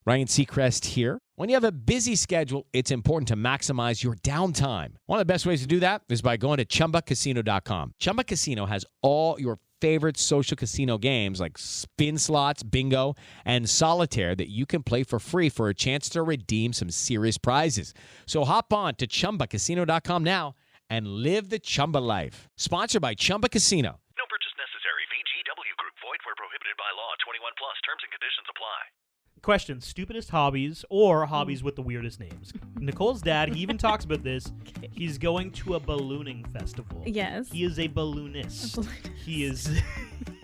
Ryan Seacrest here. When you have a busy schedule, it's important to maximize your downtime. One of the best ways to do that is by going to ChumbaCasino.com. Chumba Casino has all your favorite social casino games like spin slots, bingo, and solitaire that you can play for free for a chance to redeem some serious prizes. So hop on to ChumbaCasino.com now and live the Chumba life. Sponsored by Chumba Casino. No purchase necessary. VGW Group. Void where prohibited by law. 21 plus. Terms and conditions apply. Question: stupidest hobbies or hobbies with the weirdest names. Nicole's dad, he even talks about this. Okay. He's going to a ballooning festival. Yes. He is a balloonist. A balloonist. He is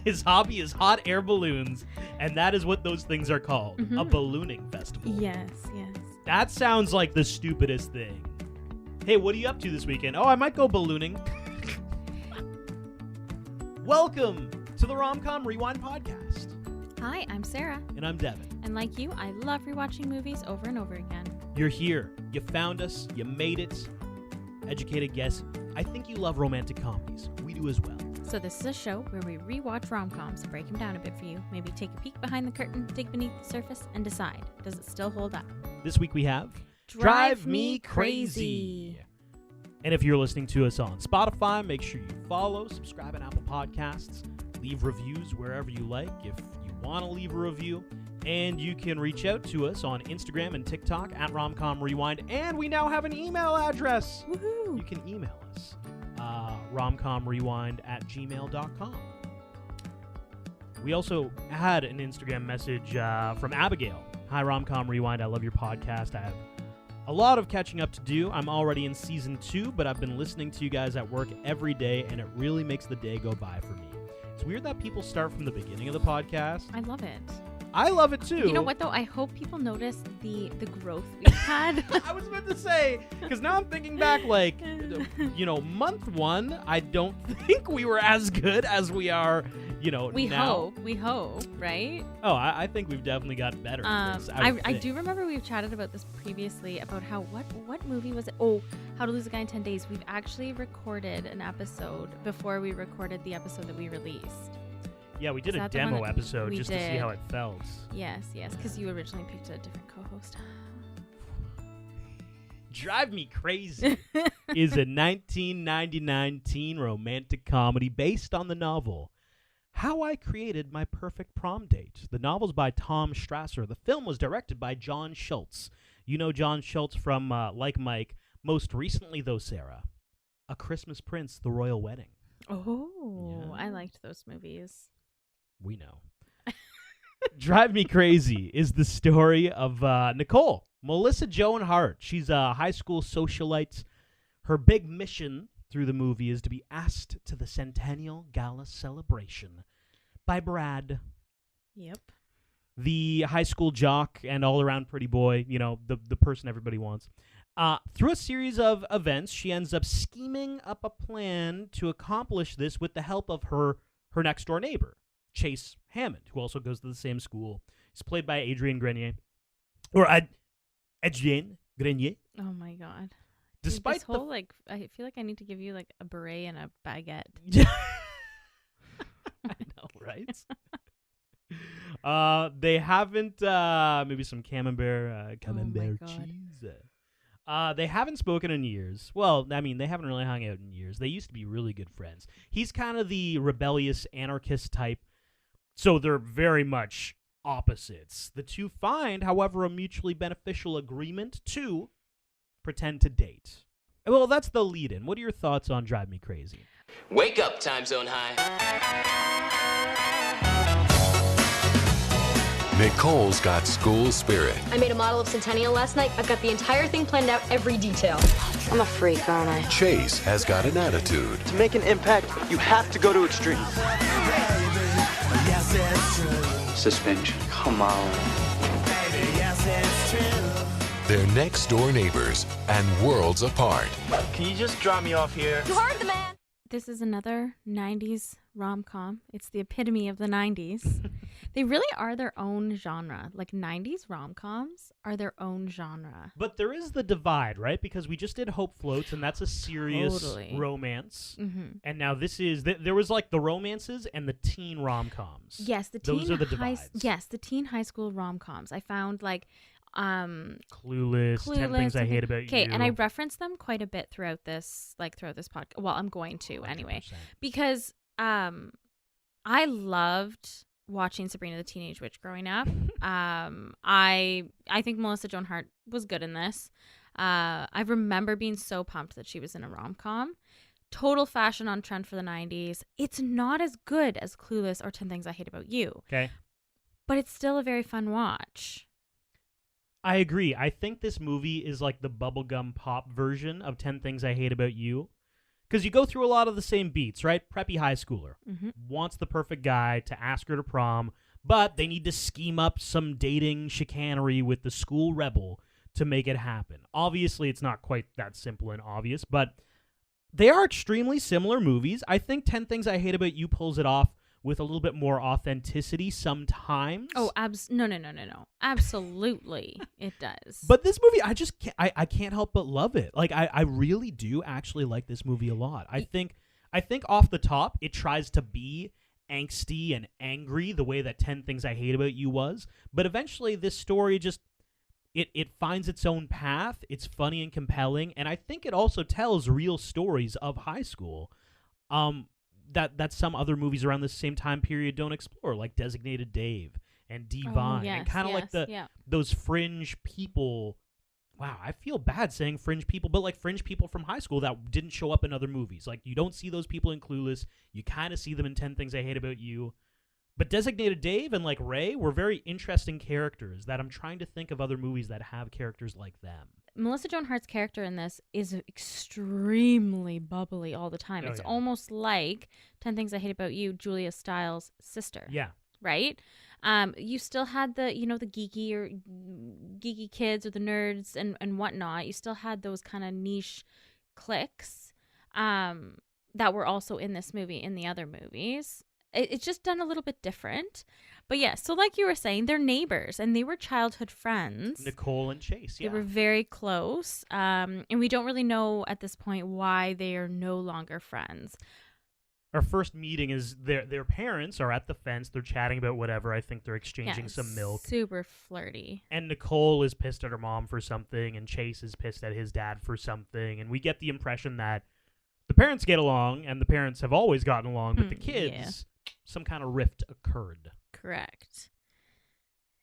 his hobby is hot air balloons, and that is what those things are called. A ballooning festival. Yes. That sounds like the stupidest thing. Hey, what are you up to this weekend? Oh, I might go ballooning. Welcome to the Rom-Com Rewind podcast. Hi, I'm Sarah. And I'm Devin. And like you, I love rewatching movies over and over again. You're here. You found us. You made it. Educated guess. I think you love romantic comedies. We do as well. So this is a show where we rewatch rom-coms, break them down a bit for you, maybe take a peek behind the curtain, dig beneath the surface, and decide, does it still hold up? This week we have Drive Me Crazy. And if you're listening to us on Spotify, make sure you follow, subscribe on Apple Podcasts, leave reviews wherever you like if you want to leave a review. And you can reach out to us on Instagram and TikTok at Romcom Rewind. And we now have an email address. Woohoo! You can email us, romcomrewind@gmail.com. We also had an Instagram message from Abigail. Hi, Romcom Rewind. I love your podcast. I have a lot of catching up to do. I'm already in season 2, but I've been listening to you guys at work every day, and it really makes the day go by for me. It's weird that people start from the beginning of the podcast. I love it. I love it too. You know what, though? I hope people notice the growth we've had. I was about to say, because now I'm thinking back, like, month 1, I don't think we were as good as we are, We now. hope, right? Oh, I think we've definitely gotten better at this. I do remember we've chatted about this previously, about how, what movie was it? Oh, How to Lose a Guy in 10 Days. We've actually recorded an episode before we recorded the episode that we released. Yeah, we did Is a that the one demo that episode we just to see did? how it felt. Yes, because you originally picked a different co-host. Drive Me Crazy is a 1999 teen romantic comedy based on the novel How I Created My Perfect Prom Date. The novel's by Tom Strasser. The film was directed by John Schultz. You know John Schultz from Like Mike. Most recently, though, Sarah, A Christmas Prince, The Royal Wedding. Oh, Yeah. I liked those movies. We know. Drive Me Crazy is the story of Nicole, Melissa Joan Hart. She's a high school socialite. Her big mission through the movie is to be asked to the Centennial Gala celebration by Brad, Yep. the high school jock and all-around pretty boy, the person everybody wants. Through a series of events, she ends up scheming up a plan to accomplish this with the help of her next-door neighbor, Chase Hammond, who also goes to the same school. He's played by Adrian Grenier. Adrian Grenier. Oh my god. Despite this whole, I feel like I need to give you like a beret and a baguette. I know, right? They haven't, maybe some camembert cheese. They haven't spoken in years. Well, I mean, they haven't really hung out in years. They used to be really good friends. He's kind of the rebellious anarchist type, so they're very much opposites. The two find, however, a mutually beneficial agreement to pretend to date. Well, that's the lead-in. What are your thoughts on Drive Me Crazy? Wake up, Time Zone High. Nicole's got school spirit. I made a model of Centennial last night. I've got the entire thing planned out, every detail. I'm a freak, aren't I? Chase has got an attitude. To make an impact, you have to go to extremes. Suspension. Come on. They're next door neighbors and worlds apart. Can you just drop me off here? You heard the man! This is another 90s rom-com. It's the epitome of the 90s. They really are their own genre. Like 90s rom-coms are their own genre. But there is the divide, right? Because we just did Hope Floats, and that's a serious Totally. romance. Mm-hmm. And now this is there was like the romances and the teen rom-coms. Yes, Those are the divides. Yes, the teen high school rom-coms. I found like Clueless, 10 Things I Hate About You. Okay, and I reference them quite a bit throughout this podcast. Well, I'm going to 100%. anyway, because I loved watching Sabrina the Teenage Witch growing up. I think Melissa Joan Hart was good in this. I remember being so pumped that she was in a rom-com. Total fashion on trend for the 90s. It's not as good as Clueless or 10 Things I Hate About You. Okay. But it's still a very fun watch. I agree. I think this movie is like the bubblegum pop version of 10 Things I Hate About You. Because you go through a lot of the same beats, right? Preppy high schooler wants the perfect guy to ask her to prom, but they need to scheme up some dating chicanery with the school rebel to make it happen. Obviously, it's not quite that simple and obvious, but they are extremely similar movies. I think 10 Things I Hate About You pulls it off with a little bit more authenticity sometimes. Oh, no. Absolutely, it does. But this movie, I can't help but love it. Like, I really do actually like this movie a lot. I think off the top, it tries to be angsty and angry the way that 10 Things I Hate About You was. But eventually, this story just, it finds its own path. It's funny and compelling. And I think it also tells real stories of high school. That some other movies around the same time period don't explore, like Designated Dave and Divine, and kind of like those fringe people. Wow, I feel bad saying fringe people, but like fringe people from high school that didn't show up in other movies. Like, you don't see those people in Clueless. You kind of see them in 10 Things I Hate About You. But Designated Dave and like Ray were very interesting characters that I'm trying to think of other movies that have characters like them. Melissa Joan Hart's character in this is extremely bubbly all the time. It's almost like 10 Things I Hate About You, Julia Stiles' sister. Yeah. Right? You still had the geeky kids or the nerds and whatnot. You still had those kind of niche cliques that were also in this movie, in the other movies. It's just done a little bit different. But yeah, so like you were saying, they're neighbors and they were childhood friends. Nicole and Chase, yeah. They were very close. And we don't really know at this point why they are no longer friends. Our first meeting is their parents are at the fence. They're chatting about whatever. I think they're exchanging some milk. Super flirty. And Nicole is pissed at her mom for something, and Chase is pissed at his dad for something. And we get the impression that the parents get along, and the parents have always gotten along, but the kids, some kind of rift occurred. Correct.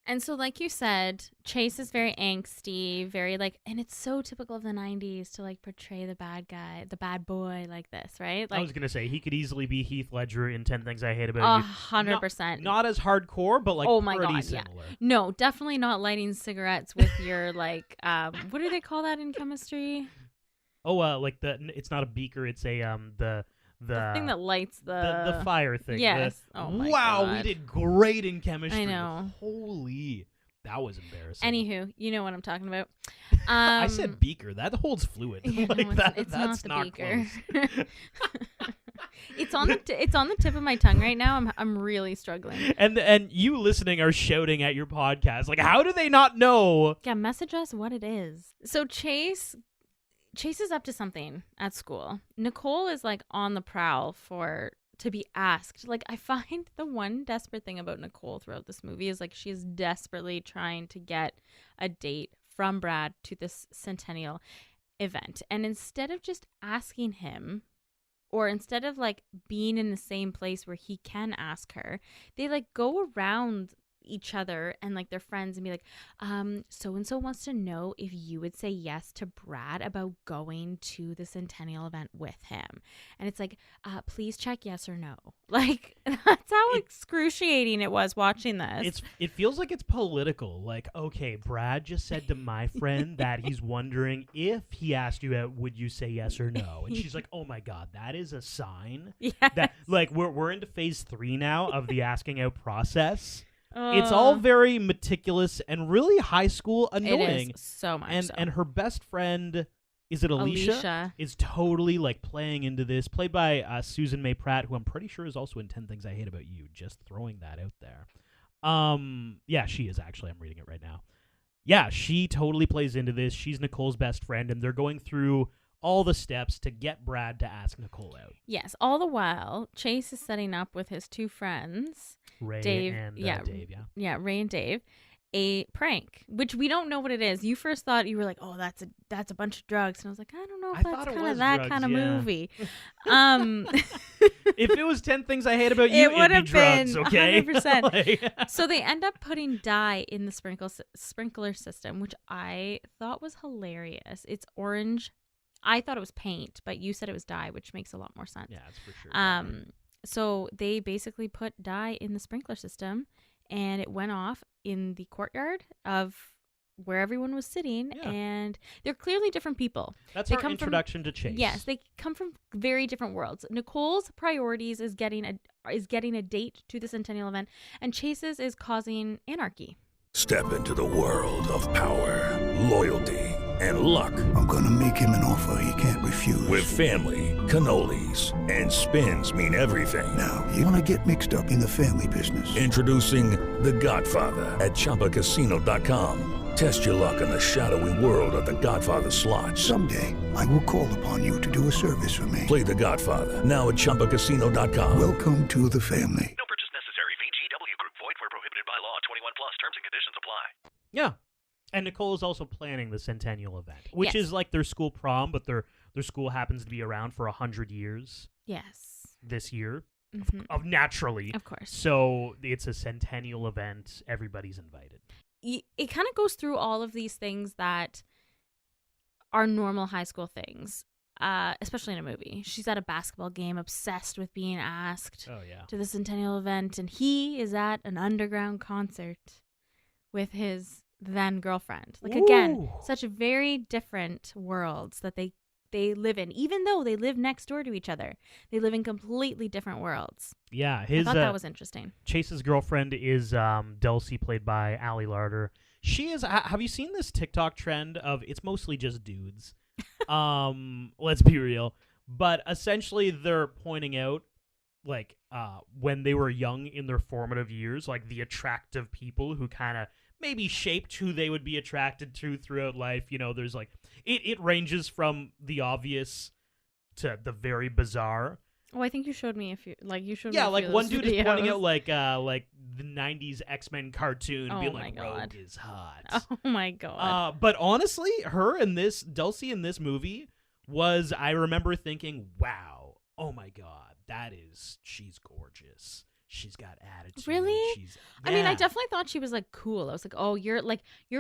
And so, like you said, Chase is very angsty, very like, and it's so typical of the 90s to like portray the bad guy, the bad boy like this, right? Like, I was going to say, he could easily be Heath Ledger in 10 Things I Hate About You. 100%. Not as hardcore, but like pretty similar. Yeah. No, definitely not lighting cigarettes with your like, what do they call that in chemistry? Oh, like it's not a beaker, it's a, the thing that lights the fire thing. Yes. Oh my wow, God. we did great in chemistry. I know. Holy, that was embarrassing. Anywho, you know what I'm talking about. I said beaker. That holds fluid. Yeah, like no, it's that's not the beaker. Close. It's on the tip of my tongue right now. I'm really struggling. And you listening are shouting at your podcast like, how do they not know? Yeah, message us what it is. So Chase is up to something at school. Nicole is like on the prowl to be asked. Like, I find the one desperate thing about Nicole throughout this movie is like she is desperately trying to get a date from Brad to this centennial event. And instead of just asking him, or instead of like being in the same place where he can ask her, they like go around each other and like their friends and be like, so and so wants to know if you would say yes to Brad about going to the centennial event with him. And it's like, please check yes or no. Like, that's how excruciating it was watching this. It feels like it's political. Like, okay, Brad just said to my friend that he's wondering if he asked you out, would you say yes or no? And she's like, oh my God, that is a sign. Yes. That like we're into phase 3 now of the asking out process. It's all very meticulous and really high school annoying. It is so much and her best friend, is it Alicia? Is totally like playing into this, played by Susan May Pratt, who I'm pretty sure is also in 10 Things I Hate About You. Just throwing that out there. Yeah, she is actually. I'm reading it right now. Yeah, she totally plays into this. She's Nicole's best friend, and they're going through all the steps to get Brad to ask Nicole out. Yes. All the while, Chase is setting up with his two friends, Ray Dave, and yeah, Dave, yeah. Yeah, Ray and Dave, a prank, which we don't know what it is. You first thought, you were like, oh, that's a bunch of drugs. And I was like, I don't know if I that's thought it kind was of that drugs, kind of yeah. movie. If it was 10 Things I Hate About You, It would it'd be have drugs, been okay? 100%. Like- So they end up putting dye in the sprinkler system, which I thought was hilarious. It's orange. I thought it was paint, but you said it was dye, which makes a lot more sense. yeah, it's for sure. So they basically put dye in the sprinkler system, and it went off in the courtyard of where everyone was sitting, Yeah. and they're clearly different people. That's they our come from- introduction to Chase. Yes, they come from very different worlds. Nicole's priorities is getting a date to the Centennial event, and Chase's is causing anarchy. Step into the world of power, loyalty, and luck. I'm gonna make him an offer he can't refuse. With family, cannolis, and spins mean everything. Now, you wanna get mixed up in the family business. Introducing The Godfather at ChumbaCasino.com. Test your luck in the shadowy world of The Godfather slot. Someday, I will call upon you to do a service for me. Play The Godfather now at ChumbaCasino.com. Welcome to the family. No purchase necessary. VGW Group. Void where prohibited by law. 21 plus. Terms and conditions apply. Yeah. And Nicole is also planning the Centennial event, which Yes. is like their school prom, but their school happens to be around for 100 years Yes. this year, Mhm. of naturally. Of course. So it's a Centennial event. Everybody's invited. It kind of goes through all of these things that are normal high school things, especially in a movie. She's at a basketball game, obsessed with being asked Oh, yeah. to the Centennial event, and he is at an underground concert with his then girlfriend. Like, again, Ooh. such very different worlds that they live in, even though they live next door to each other. They live in completely different worlds. Yeah. I His thought that was interesting. Chase's girlfriend is Dulcie, played by Allie Larder. She is. Have you seen this TikTok trend of it's mostly just dudes? Let's be real. But essentially, they're pointing out like when they were young in their formative years, like the attractive people who kind of maybe shaped who they would be attracted to throughout life. You know, there's like it ranges from the obvious to the very bizarre. Oh, I think you showed me you showed me. Yeah, a like few of one those dude is pointing videos. out like the '90s X-Men cartoon, Oh being my like, God. Rogue is hot. Oh my god. But honestly, Dulcie in this movie was, I remember thinking, wow, oh my God, she's gorgeous. She's got attitude. Really? I mean, I Yeah. definitely thought she was like cool. I was like, oh, you're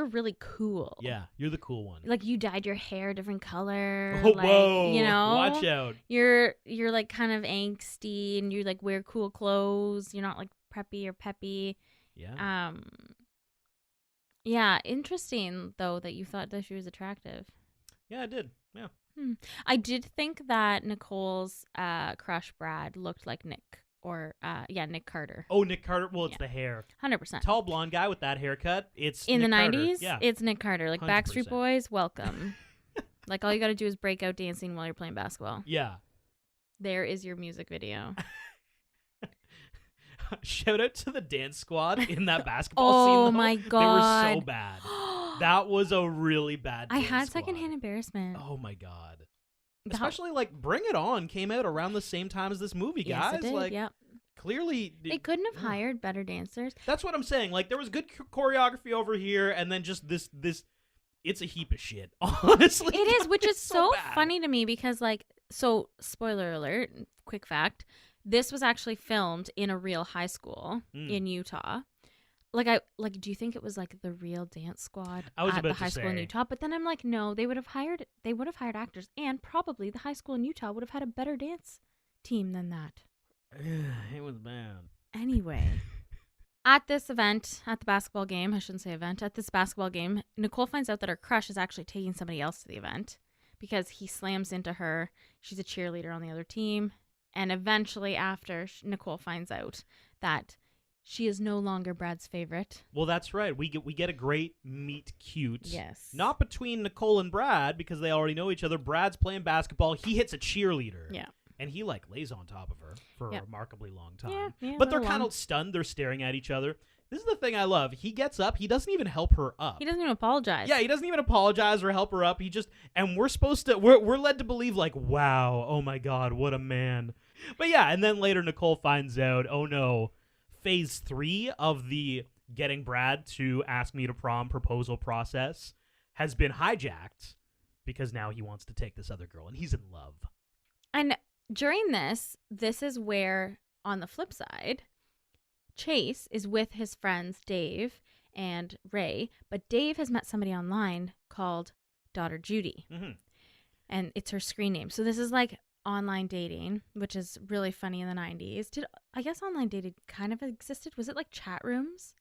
really cool. Yeah, you're the cool one. Like you dyed your hair a different color. Oh, like, whoa. You know, Watch out. You're like kind of angsty, and you like wear cool clothes. You're not like preppy or peppy. Yeah. Yeah, interesting though that you thought that she was attractive. Yeah, I did. Yeah. I did think that Nicole's crush Brad looked like Nick, or Nick Carter. Oh, Nick Carter. Well, it's Yeah. the hair. 100%. Tall blonde guy with that haircut. It's In Nick the Carter. 90s, Yeah. it's Nick Carter. Like 100%. Backstreet Boys, welcome. Like all you got to do is break out dancing while you're playing basketball. Yeah. There is your music video. Shout out to the dance squad in that basketball scene. Oh though. my They were so God. bad. That was a really bad I dance had squad. secondhand embarrassment. Oh my God. That- Especially like Bring It On came out around the same time as this movie, Yes, guys. it did. Like Yep. clearly They couldn't have hired better dancers. That's what I'm saying. Like there was good choreography over here, and then just this it's a heap of shit. Honestly. It is, which is It's so bad. funny to me because, like, so spoiler alert, quick fact, this was actually filmed in a real high school in Utah. Do you think it was like the real dance squad I was at about the to high school in say. Utah? But then I'm like, no, they would have hired actors, and probably the high school in Utah would have had a better dance team than that. It was bad. Anyway, at this event, at the basketball game, I shouldn't say event, at this basketball game, Nicole finds out that her crush is actually taking somebody else to the event because he slams into her. She's a cheerleader on the other team. And eventually after, Nicole finds out that she is no longer Brad's favorite. Well, that's right. We get a great meet cute. Yes. Not between Nicole and Brad because they already know each other. Brad's playing basketball. He hits a cheerleader. Yeah. And he like lays on top of her for a remarkably long time. Yeah, but they're a little kind long. of stunned. They're staring at each other. This is the thing I love. He gets up. He doesn't even help her up. He doesn't even apologize. Yeah, he doesn't even apologize or help her up. He just, and we're led to believe like, wow, oh my God, what a man. But yeah, and then later Nicole finds out, oh no, phase 3 of the getting Brad to ask me to prom proposal process has been hijacked because now he wants to take this other girl and he's in love. And during this is where, on the flip side, Chase is with his friends Dave and Ray, but Dave has met somebody online called Daughter Judy. Mm-hmm. And it's her screen name. So this is like online dating, which is really funny in the 90s. I guess online dating kind of existed? Was it like chat rooms?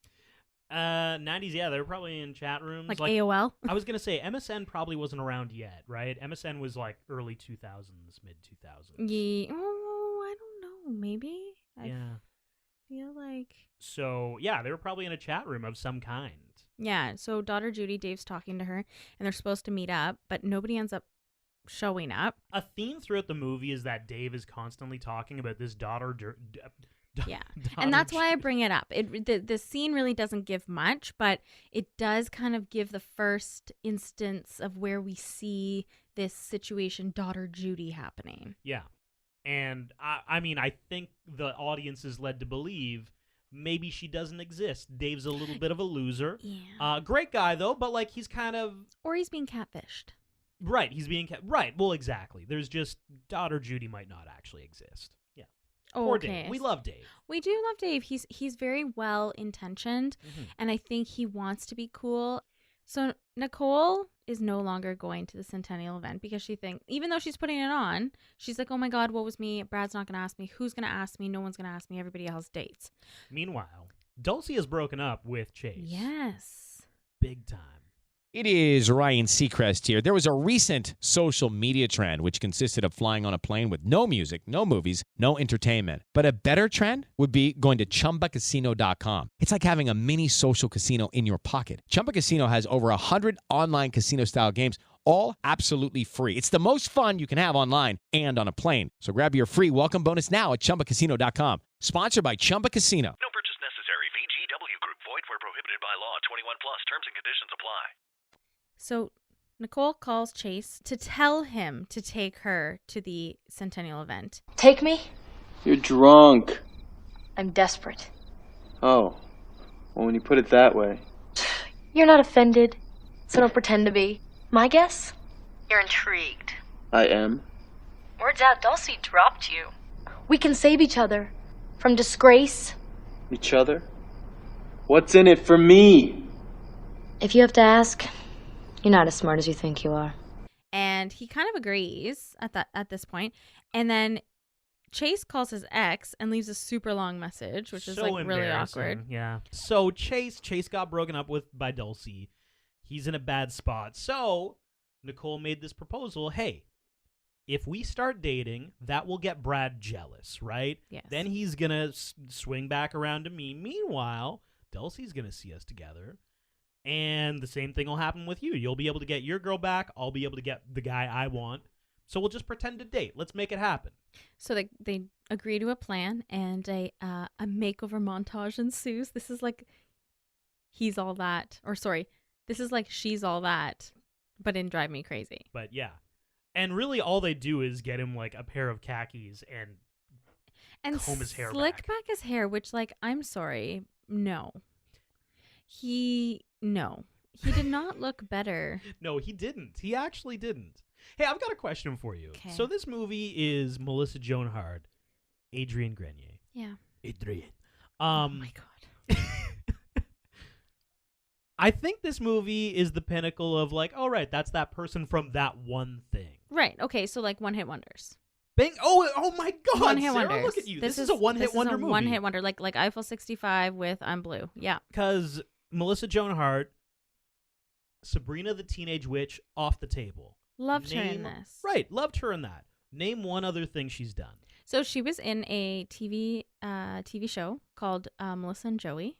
90s, yeah, they were probably in chat rooms. Like AOL? I was going to say, MSN probably wasn't around yet, right? MSN was like early 2000s, mid-2000s. Yeah. Oh, I don't know. Maybe? Yeah. I feel like... So, yeah, they were probably in a chat room of some kind. Yeah, so Daughter Judy, Dave's talking to her, and they're supposed to meet up, but nobody ends up showing up. A theme throughout the movie is that Dave is constantly talking about this daughter... Yeah, and that's why I bring it up. The scene really doesn't give much, but it does kind of give the first instance of where we see this situation, Daughter Judy, happening. Yeah, and I mean, I think the audience is led to believe maybe she doesn't exist. Dave's a little bit of a loser. Yeah. Great guy, though, but like he's kind of... Or he's being catfished. Right, he's being... Right, well, exactly. There's just... Daughter Judy might not actually exist. Yeah. Poor Okay. Dave. We love Dave. We do love Dave. He's very well intentioned, and I think he wants to be cool. So Nicole is no longer going to the Centennial event because she thinks, even though she's putting it on, she's like, oh my God, what was me? Brad's not going to ask me. Who's going to ask me? No one's going to ask me. Everybody else dates. Meanwhile, Dulcie has broken up with Chase. Yes. Big time. It is Ryan Seacrest here. There was a recent social media trend which consisted of flying on a plane with no music, no movies, no entertainment. But a better trend would be going to ChumbaCasino.com. It's like having a mini social casino in your pocket. Chumba Casino has over 100 online casino-style games, all absolutely free. It's the most fun you can have online and on a plane. So grab your free welcome bonus now at ChumbaCasino.com. Sponsored by Chumba Casino. No purchase necessary. VGW Group. Void where prohibited by law. 21 plus. Terms and conditions apply. So Nicole calls Chase to tell him to take her to the Centennial event. Take me? You're drunk. I'm desperate. Oh. Well, when you put it that way. You're not offended, so don't pretend to be. My guess? You're intrigued. I am. Words out, Dulcie dropped you. We can save each other from disgrace. Each other? What's in it for me? If you have to ask, you're not as smart as you think you are. And he kind of agrees at this point. And then Chase calls his ex and leaves a super long message, which is like really awkward. Yeah. So Chase got broken up with by Dulcie. He's in a bad spot. So Nicole made this proposal. Hey, if we start dating, that will get Brad jealous, right? Yes. Then he's going to swing back around to me. Meanwhile, Dulcie's going to see us together. And the same thing will happen with you. You'll be able to get your girl back. I'll be able to get the guy I want. So we'll just pretend to date. Let's make it happen. So they agree to a plan, and a makeover montage ensues. This is like he's all that. Or sorry, this is like she's all that, but in Drive Me Crazy. But yeah. And really all they do is get him like a pair of khakis and comb his hair slick back his hair, which like, I'm sorry, no. He did not look better. No, he didn't. He actually didn't. Hey, I've got a question for you. Okay. So this movie is Melissa Joan Hart, Adrienne Grenier. Yeah. Adrienne. Oh my God. I think this movie is the pinnacle of like, all right, that's that person from that one thing. Right. Okay. So like one-hit wonders. Bing! Oh my God! One-hit Sarah, wonders. look at you. This is a one-hit wonder movie. One-hit wonder, like Eiffel 65 with I'm Blue. Yeah. Because Melissa Joan Hart, Sabrina the Teenage Witch, off the table. Loved her in this. Right, loved her in that. Name one other thing she's done. So she was in a TV show called Melissa and Joey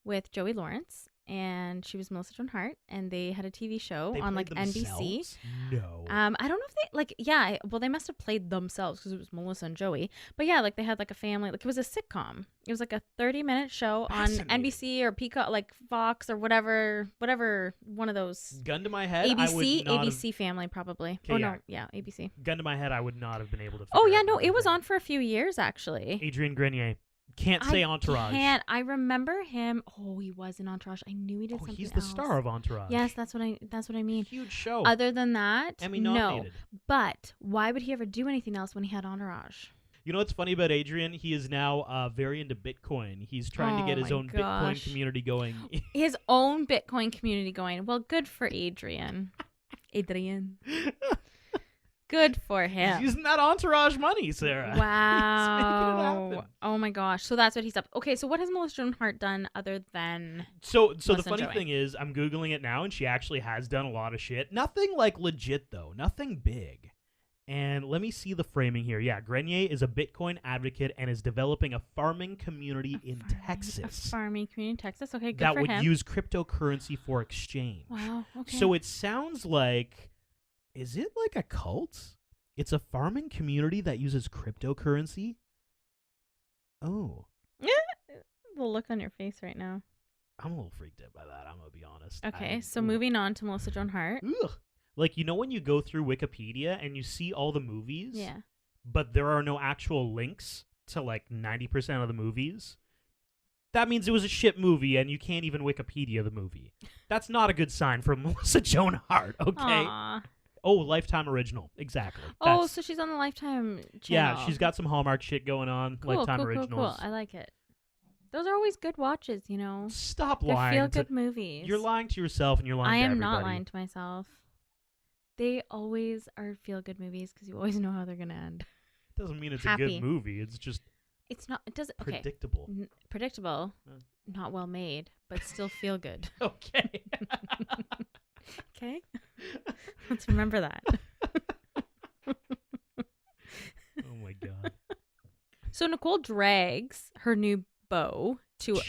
with Joey Lawrence. and she was Melissa Joan Hart, and they had a TV show They on played like NBC. themselves? No. I don't know if they well, they must have played themselves because it was Melissa and Joey. But yeah, like they had like a family, like it was a sitcom. It was like a 30-minute show on NBC or Peacock, like Fox or whatever one of those. Gun to my head, ABC Family probably. Okay, Oh yeah. no, yeah, ABC. Gun to my head, I would not have been able to. Oh figure yeah, out no, what it was doing. on for a few years actually. Adrian Grenier. Can't say Entourage. I remember him. Oh, he was in Entourage. I knew he did something He's the else. star of Entourage. Yes, that's what I mean. Huge show. Other than that, Emmy no. nominated. But why would he ever do anything else when he had Entourage? You know what's funny about Adrian? He is now very into Bitcoin. He's trying to get his own Bitcoin community going. His own Bitcoin community going. Well, good for Adrian. Good for him. He's using that Entourage money, Sarah. Wow. He's making it happen. Oh my gosh. So that's what he's up. Okay, so what has Melissa Joan Hart done other than So the Melissa and funny Joey? thing is, I'm Googling it now, and she actually has done a lot of shit. Nothing like legit, though. Nothing big. And let me see the framing here. Yeah, Grenier is a Bitcoin advocate and is developing a farming community in Texas. A farming community in Texas. Okay, good that for would him. use cryptocurrency for exchange. Wow. Okay. So it sounds like, is it like a cult? It's a farming community that uses cryptocurrency? Oh. The look on your face right now. I'm a little freaked out by that, I'm going to be honest. Okay, so moving on to Melissa Joan Hart. Ugh. Like, you know when you go through Wikipedia and you see all the movies? Yeah. But there are no actual links to, like, 90% of the movies? That means it was a shit movie and you can't even Wikipedia the movie. That's not a good sign for Melissa Joan Hart, okay? Aw. Oh, Lifetime Original. Exactly. Oh, That's- so she's on the Lifetime channel. yeah, she's got some Hallmark shit going on. Cool, Lifetime cool, Originals. Cool. I like it. Those are always good watches, you know. Stop They're lying. feel-good movies. You're lying to yourself and you're lying I to am everybody. not lying to myself. They always are feel-good movies because you always know how they're gonna end. Doesn't mean it's a Happy. good movie. It's just It's not. It doesn't. Okay. predictable. Predictable. Not well made, but still feel good. Okay. Okay. Let's remember that. Oh my god. So Nicole drags her new beau to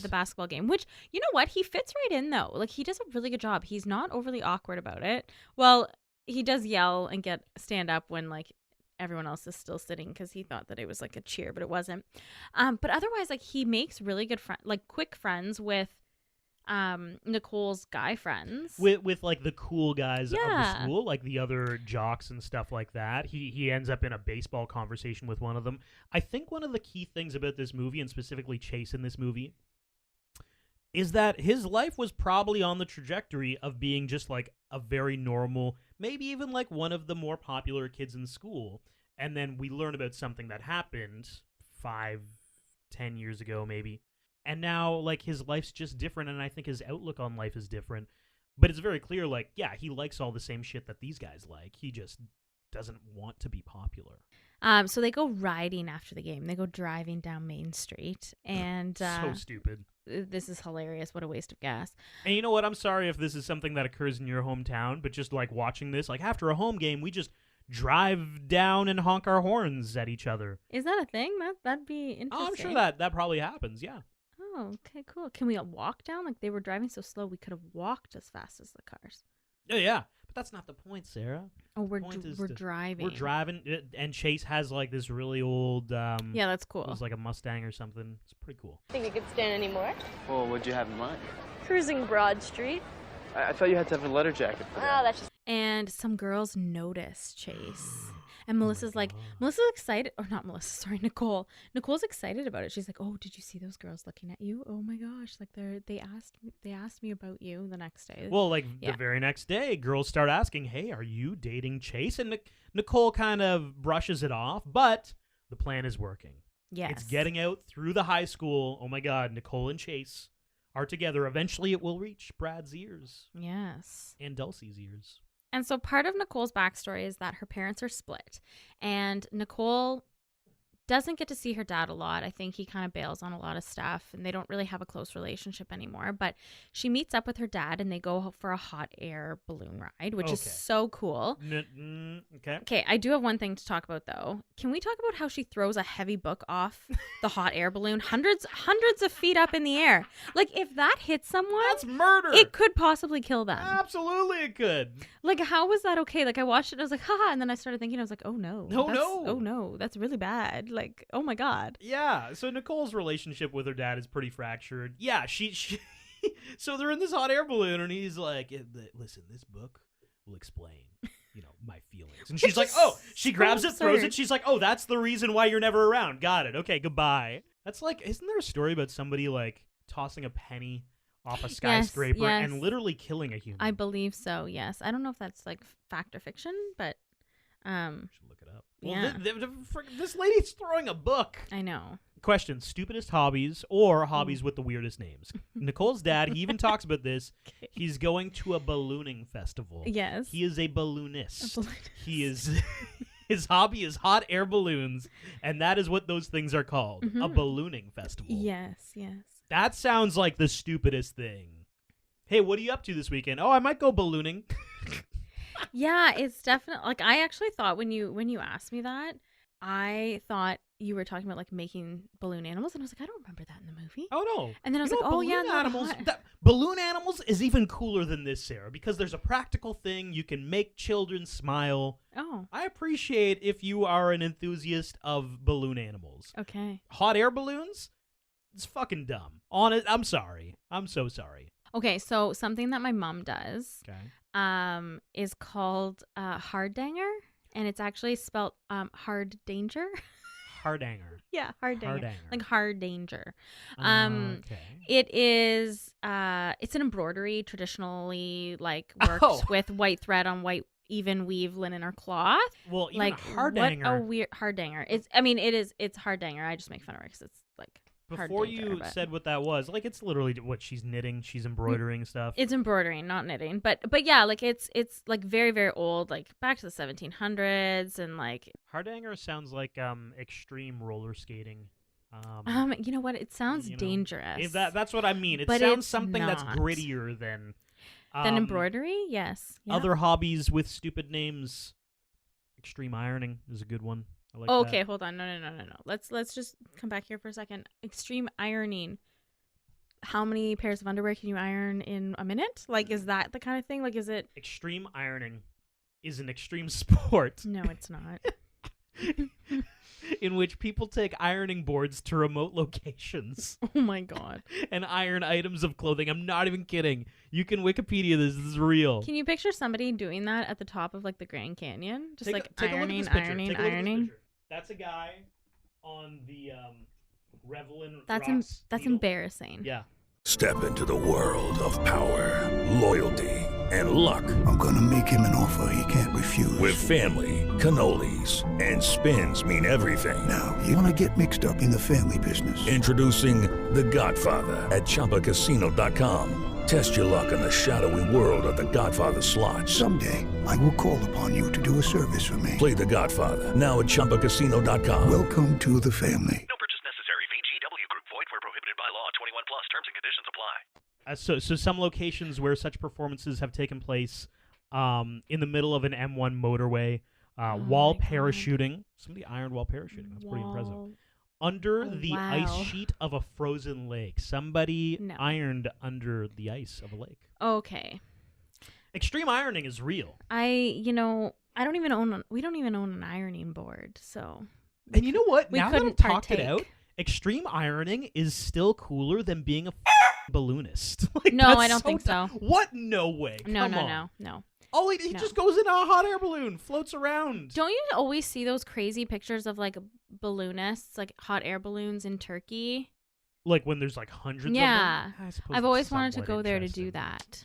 the basketball game, which, you know what? He fits right in, though. Like, he does a really good job. He's not overly awkward about it. Well, he does yell and stand up when, like, everyone else is still sitting because he thought that it was, like, a cheer, but it wasn't. But otherwise, like, he makes really good quick friends with Nicole's guy friends. With like the cool guys of the Yeah. school, like the other jocks and stuff like that. He ends up in a baseball conversation with one of them. I think one of the key things about this movie, and specifically Chase in this movie, is that his life was probably on the trajectory of being just like a very normal, maybe even like one of the more popular kids in school. And then we learn about something that happened 5-10 years ago, maybe. And now, like, his life's just different, and I think his outlook on life is different. But it's very clear, like, yeah, he likes all the same shit that these guys like. He just doesn't want to be popular. So they go riding after the game. They go driving down Main Street, and So stupid. This is hilarious. What a waste of gas. And you know what? I'm sorry if this is something that occurs in your hometown, but just, like, watching this, like, after a home game, we just drive down and honk our horns at each other. Is that a thing? That'd be interesting. Oh, I'm sure that probably happens, yeah. Oh, okay, cool. Can we walk down? Like, they were driving so slow, we could have walked as fast as the cars. Yeah. But that's not the point, Sarah. Oh, we're We're driving. We're driving, and Chase has, like, this really old... yeah, that's cool. It was like a Mustang or something. It's pretty cool. Think you could stand anymore? Well, what'd you have in mind? Cruising Broad Street. I thought you had to have a letter jacket for that. Oh, that's just... And some girls notice Chase. And Melissa's Melissa's excited. Or not Melissa, sorry, Nicole. Nicole's excited about it. She's like, oh, did you see those girls looking at you? Oh my gosh. Like, they asked me about you the next day. Well, like, the very next day, girls start asking, hey, are you dating Chase? And Nicole kind of brushes it off, but the plan is working. Yes. It's getting out through the high school. Oh my God, Nicole and Chase are together. Eventually it will reach Brad's ears. Yes. And Dulcie's ears. And so part of Nicole's backstory is that her parents are split. And Nicole doesn't get to see her dad a lot. I think he kind of bails on a lot of stuff, and they don't really have a close relationship anymore. But she meets up with her dad, and they go for a hot air balloon ride, which is so cool. Okay. Okay, I do have one thing to talk about, though. Can we talk about how she throws a heavy book off the hot air balloon hundreds of feet up in the air? Like, if that hits someone, that's murder. It could possibly kill them. Absolutely, it could. Like, how was that okay? Like, I watched it, I was like, haha, and then I started thinking, I was like, oh no. Oh no, that's really bad. Like, oh my God. Yeah, so Nicole's relationship with her dad is pretty fractured. Yeah, she so they're in this hot air balloon, and he's like, listen, this book will explain, my feelings. And she's like, oh, she grabs it, throws it. She's like, oh, that's the reason why you're never around. Got it. Okay, goodbye. That's like, isn't there a story about somebody, like, tossing a penny off a skyscraper and literally killing a human? I believe so, yes. I don't know if that's, like, fact or fiction, but... should look it up. Yeah. Well, this lady's throwing a book. I know. Question: stupidest hobbies or hobbies with the weirdest names? Nicole's dad, he even talks about this. Okay. He's going to a ballooning festival. Yes. He is a balloonist. He is. His hobby is hot air balloons, and that is what those things are called. A ballooning festival. Yes. That sounds like the stupidest thing. Hey, what are you up to this weekend? Oh, I might go ballooning. Yeah, it's definitely, like, I actually thought when you asked me that, I thought you were talking about, like, making balloon animals, and I was like, I don't remember that in the movie. Oh no. And then I was like, oh yeah, balloon animals is even cooler than this, Sarah, because there's a practical thing. You can make children smile. Oh. I appreciate if you are an enthusiast of balloon animals. Okay. Hot air balloons? It's fucking dumb. I'm sorry. I'm so sorry. Okay, so something that my mom does is called Hardanger, and it's actually spelled hard danger. Hardanger. Yeah, Hardanger. Like hard danger. Okay. It is it's an embroidery, traditionally like worked with white thread on white even weave linen or cloth. Well, even like Hardanger. What a weird Hardanger. It's Hardanger. I just make fun of her because it's like before you said what that was, like, it's literally what she's knitting, she's embroidering stuff. It's embroidering, not knitting. But yeah, like it's like very, very old, like back to the 1700s, and like Hardanger sounds like extreme roller skating. You know what? It sounds dangerous. That's what I mean. It but sounds something that's grittier than embroidery. Yes. Yeah. Other hobbies with stupid names. Extreme ironing is a good one. I like okay, that. hold on. No. Let's just come back here for a second. Extreme ironing. How many pairs of underwear can you iron in a minute? Like, is that the kind of thing? Like, is it... Extreme ironing is an extreme sport. No, it's not. In which people take ironing boards to remote locations. Oh my God. And iron items of clothing. I'm not even kidding. You can Wikipedia this. This is real. Can you picture somebody doing that at the top of like the Grand Canyon? Just take ironing. That's a guy on the Revelin That's Needle. embarrassing. Yeah. Step into the world of power, loyalty, and luck. I'm gonna make him an offer he can't refuse. With family, cannolis, and spins mean everything. Now, you wanna get mixed up in the family business. Introducing The Godfather at ChumbaCasino.com. Test your luck in the shadowy world of The Godfather slot. Someday, I will call upon you to do a service for me. Play The Godfather now at ChumbaCasino.com. Welcome to the family. No purchase necessary. VGW Group. Void where prohibited by law. 21 plus. Terms and conditions apply. So some locations where such performances have taken place in the middle of an M1 motorway, while parachuting. Somebody ironed while parachuting. That's pretty impressive. Under the ice sheet of a frozen lake. Somebody ironed under the ice of a lake. Okay. Extreme ironing is real. we don't even own an ironing board, so. And you know what? We now couldn't that I've talked it out, extreme ironing is still cooler than being a balloonist. No, I don't think so. What? No way. No. Oh, he just goes in a hot air balloon, floats around. Don't you always see those crazy pictures of like balloonists, like hot air balloons in Turkey? Like when there's like hundreds of them? Yeah. I've always wanted to go there to do that.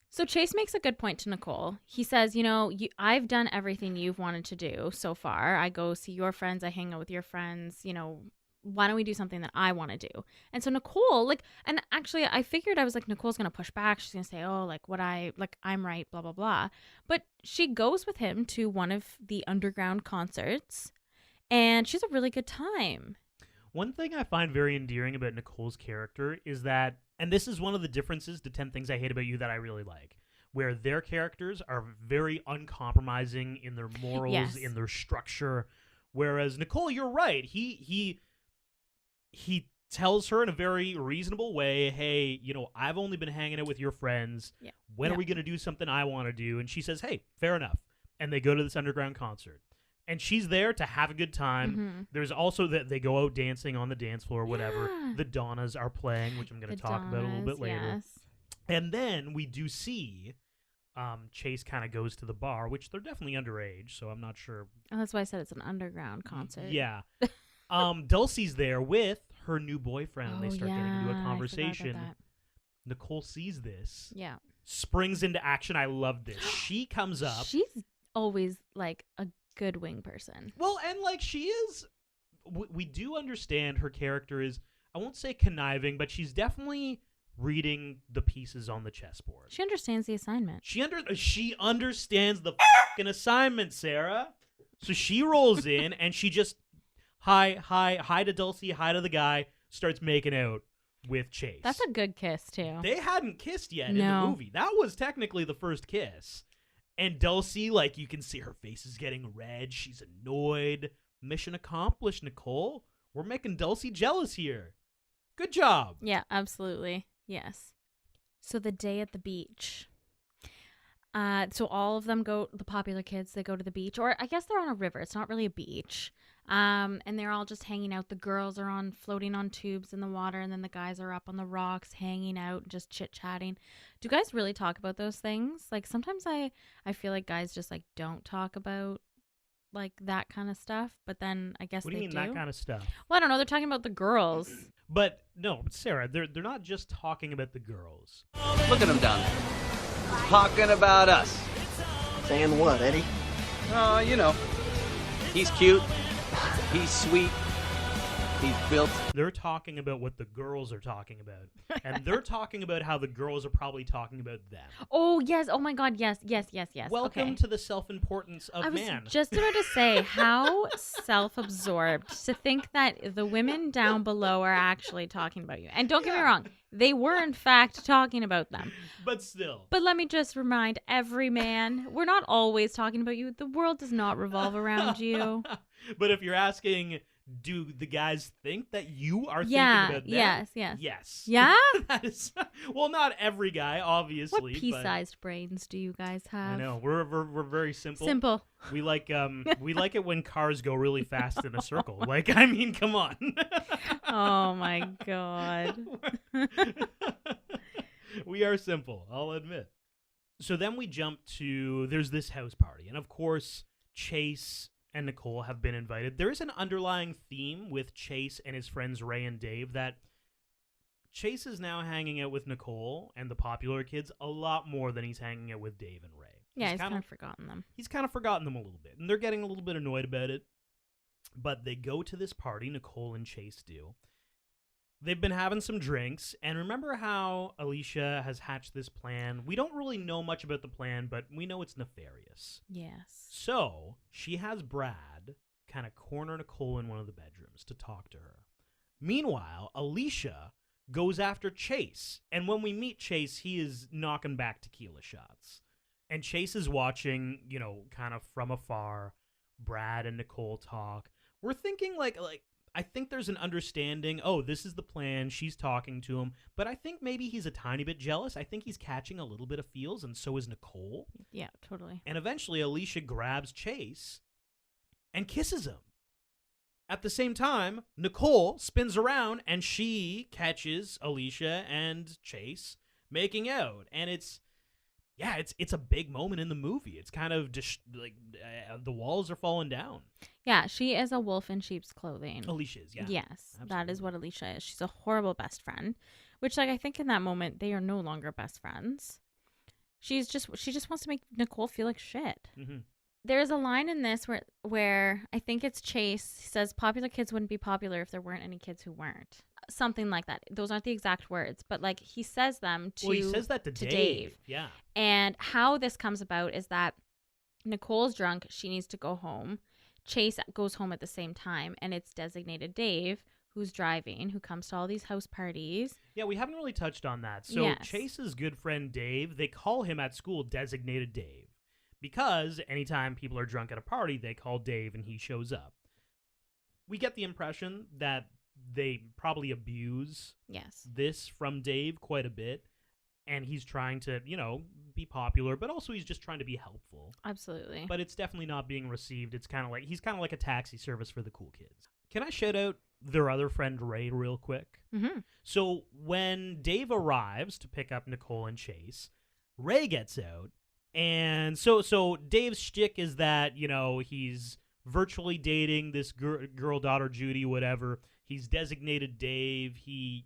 So Chase makes a good point to Nicole. He says, I've done everything you've wanted to do so far. I go see your friends. I hang out with your friends. Why don't we do something that I want to do? And so Nicole, and actually I figured, I was like, Nicole's going to push back. She's going to say, oh, I'm right, blah, blah, blah. But she goes with him to one of the underground concerts. And she's a really good time. One thing I find very endearing about Nicole's character is that, and this is one of the differences to 10 Things I Hate About You that I really like, where their characters are very uncompromising in their morals, Yes. in their structure. Whereas Nicole, you're right. He tells her in a very reasonable way, hey, I've only been hanging out with your friends. Yeah. When Yeah. are we going to do something I want to do? And she says, hey, fair enough. And they go to this underground concert. And she's there to have a good time. Mhm. There's also that they go out dancing on the dance floor or whatever. Yeah. The Donnas are playing, which I'm going to The talk about a little bit Donnas, later. yes. And then we do see Chase kind of goes to the bar, which they're definitely underage, so I'm not sure. Oh, that's why I said it's an underground concert. Yeah. Dulcie's there with her new boyfriend, and they start getting into a I forgot about conversation. that. Nicole sees this, Yeah. springs into action. I love this. She comes up. She's always like a good wing person. Well, and like she is, we do understand her character is, I won't say conniving, but she's definitely reading the pieces on the chessboard. She understands the assignment. She understands the fucking assignment, Sarah. So she rolls in and she just hi to Dulcie, hi to the guy, starts making out with Chase. That's a good kiss too. They hadn't kissed yet in No. the movie. That was technically the first kiss. And Dulcie, like, you can see her face is getting red. She's annoyed. Mission accomplished, Nicole. We're making Dulcie jealous here. Good job. Yeah, absolutely. Yes. So the day at the beach. So all of them go, the popular kids, they go to the beach, or I guess they're on a river. It's not really a beach. And they're all just hanging out. The girls are floating on tubes in the water, and then the guys are up on the rocks hanging out, just chit-chatting. Do guys really talk about those things? Like sometimes I feel like guys just like don't talk about like that kind of stuff, but then I guess What do you mean that kind of stuff? Well, I don't know. They're talking about the girls. But no, Sarah, they're not just talking about the girls. Look at him down there. Talking about us. Saying what, Eddie? He's cute. He's sweet. He's built. They're talking about what the girls are talking about. And they're talking about how the girls are probably talking about them. Oh, yes. Oh, my God. Yes. Welcome Okay. to the self-importance of I was man. just about to say, how self-absorbed to think that the women down below are actually talking about you. And don't get me wrong, they were in fact talking about them. But still. But let me just remind every man, we're not always talking about you. The world does not revolve around you. But if you're asking, do the guys think that you are Yeah, thinking about them? yes. Yes. Yeah? That is, well, not every guy, obviously. What but pea-sized brains do you guys have? I know we're very simple. Simple. We like it when cars go really fast in a circle. Like, I mean, come on. Oh my God. We are simple, I'll admit. So then we jump to, there's this house party, and of course Chase and Nicole have been invited. There is an underlying theme with Chase and his friends Ray and Dave that Chase is now hanging out with Nicole and the popular kids a lot more than he's hanging out with Dave and Ray. Yeah, he's kind of forgotten them. He's kind of forgotten them a little bit, and they're getting a little bit annoyed about it. But they go to this party, Nicole and Chase do. They've been having some drinks, and remember how Alicia has hatched this plan? We don't really know much about the plan, but we know it's nefarious. Yes. So she has Brad kind of corner Nicole in one of the bedrooms to talk to her. Meanwhile, Alicia goes after Chase, and when we meet Chase, he is knocking back tequila shots. And Chase is watching, kind of from afar, Brad and Nicole talk. We're thinking like I think there's an understanding, this is the plan, she's talking to him, but I think maybe he's a tiny bit jealous. I think he's catching a little bit of feels, and so is Nicole. Yeah, totally. And eventually Alicia grabs Chase and kisses him. At the same time, Nicole spins around and she catches Alicia and Chase making out. And it's a big moment in the movie. It's kind of just like the walls are falling down. Yeah, she is a wolf in sheep's clothing. Alicia is, yeah. Yes, Absolutely. that is what Alicia is. She's a horrible best friend, which I think in that moment they are no longer best friends. She just wants to make Nicole feel like shit. Mm-hmm. There's a line in this where I think it's Chase says popular kids wouldn't be popular if there weren't any kids who weren't. Something like that. Those aren't the exact words, but like he says them to Well, he says that to Dave. Yeah. And how this comes about is that Nicole's drunk. She needs to go home. Chase goes home at the same time, and it's designated Dave who's driving, who comes to all these house parties. Yeah, we haven't really touched on that. So Yes. Chase's good friend Dave, they call him at school Designated Dave because anytime people are drunk at a party, they call Dave and he shows up. We get the impression that they probably abuse Yes. this from Dave quite a bit, and he's trying to, be popular, but also he's just trying to be helpful. Absolutely. But it's definitely not being received. It's kind of like he's kind of like a taxi service for the cool kids. Can I shout out their other friend Ray real quick? Mm-hmm. So when Dave arrives to pick up Nicole and Chase, Ray gets out, and so Dave's shtick is that he's virtually dating this girl daughter Judy, whatever. He's designated Dave. He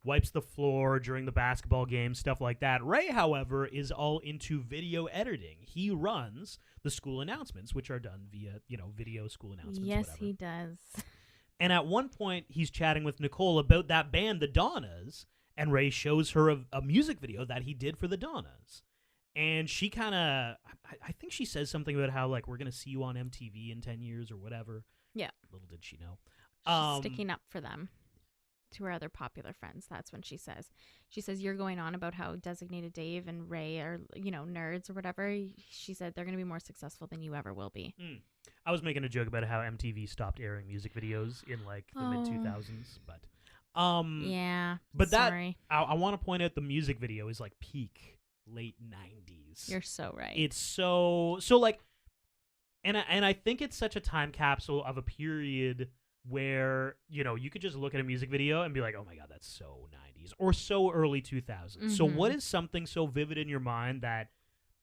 wipes the floor during the basketball game, stuff like that. Ray, however, is all into video editing. He runs the school announcements, which are done via, video school announcements. Yes, whatever. he does. And at one point, he's chatting with Nicole about that band, the Donnas, and Ray shows her a music video that he did for the Donnas. And she kind of, I think she says something about how, like, we're going to see you on MTV in 10 years or whatever. Yeah. Little did she know. She's sticking up for them. To her other popular friends. That's when she says, you're going on about how Designated Dave and Ray are, nerds or whatever. She said they're going to be more successful than you ever will be. I was making a joke about how MTV stopped airing music videos in like the mid 2000s, but yeah. But sorry. I want to point out the music video is like peak late 90s. You're so right. It's so like, and I think it's such a time capsule of a period where, you could just look at a music video and be like, oh my God, that's so 90s or so early 2000s. Mm-hmm. So what is something so vivid in your mind that,